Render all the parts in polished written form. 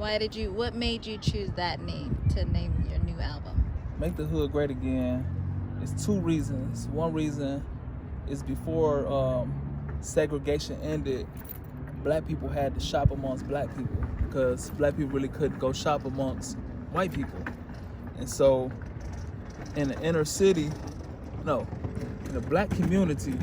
What made you choose that name to name your new album? Make the Hood Great Again. It's two reasons. One reason is before segregation ended, black people had to shop amongst black people because black people really couldn't go shop amongst white people. And so in the inner city, no, in the black community,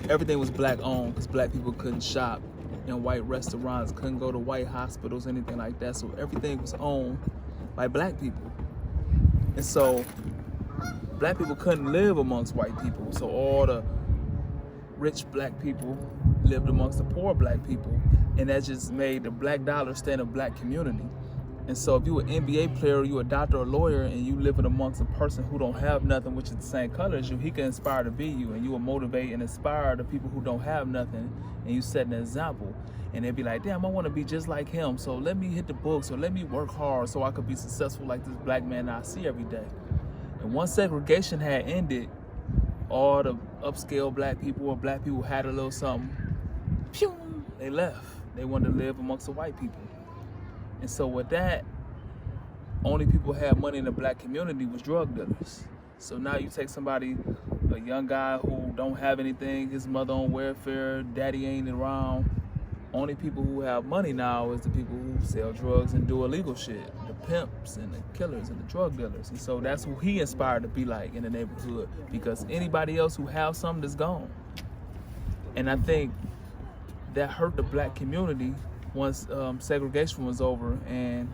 everything was black owned because black people couldn't shop in white restaurants, couldn't go to white hospitals, anything like that. So everything was owned by black people. And so black people couldn't live amongst white people. So all the rich black people lived amongst the poor black people. And that just made the black dollar stay in a black community. And so if you an NBA player, you a doctor or lawyer, and you living amongst a person who don't have nothing, which is the same color as you, he can inspire to be you, and you will motivate and inspire the people who don't have nothing, and you set an example. And they'd be like, damn, I want to be just like him, so let me hit the books, or let me work hard so I could be successful like this black man that I see every day. And once segregation had ended, all the upscale black people or black people had a little something, pew, they left. They wanted to live amongst the white people. And so with that, only people who had money in the black community was drug dealers. So now you take somebody, a young guy who don't have anything, his mother on welfare, daddy ain't around. Only people who have money now is the people who sell drugs and do illegal shit. The pimps and the killers and the drug dealers. And so that's who he inspired to be like in the neighborhood, because anybody else who have something is gone. And I think that hurt the black community once segregation was over, and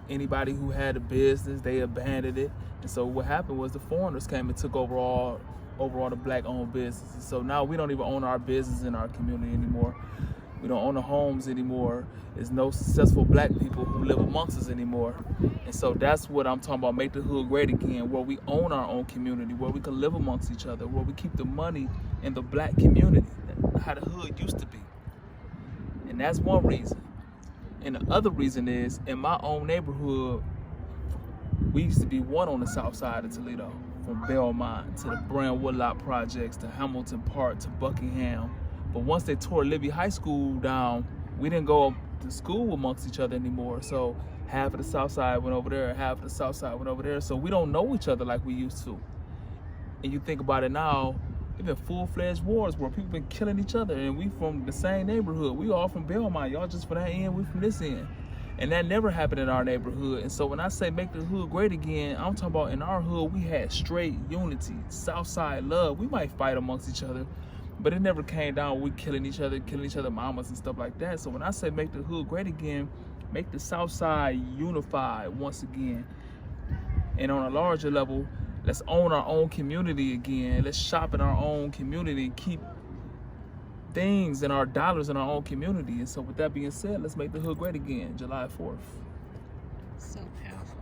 anybody who had a business, they abandoned it. And so what happened was the foreigners came and took over all the black-owned businesses. So now we don't even own our business in our community anymore. We don't own the homes anymore. There's no successful black people who live amongst us anymore. And so that's what I'm talking about, make the hood great again, where we own our own community, where we can live amongst each other, where we keep the money in the black community, how the hood used to be. And that's one reason. And the other reason is, in my own neighborhood, we used to be one on the south side of Toledo, from Belmont to the Brand Woodlot projects to Hamilton Park to Buckingham. But once they tore Libby High School down, we didn't go to school amongst each other anymore. So half of the south side went over there, half of the south side went over there. So we don't know each other like we used to. And you think about it now, it's been full-fledged wars where people been killing each other, and we from the same neighborhood. We all from Belmont. Y'all just from that end, we from this end. And that never happened in our neighborhood. And so when I say make the hood great again, I'm talking about in our hood, we had straight unity, south side love. We might fight amongst each other, but it never came down we killing each other mamas and stuff like that. So when I say make the hood great again, make the south side unified once again. And on a larger level, let's own our own community again. Let's shop in our own community, keep things and our dollars in our own community. And so with that being said, let's make the hood great again, July 4th. So powerful.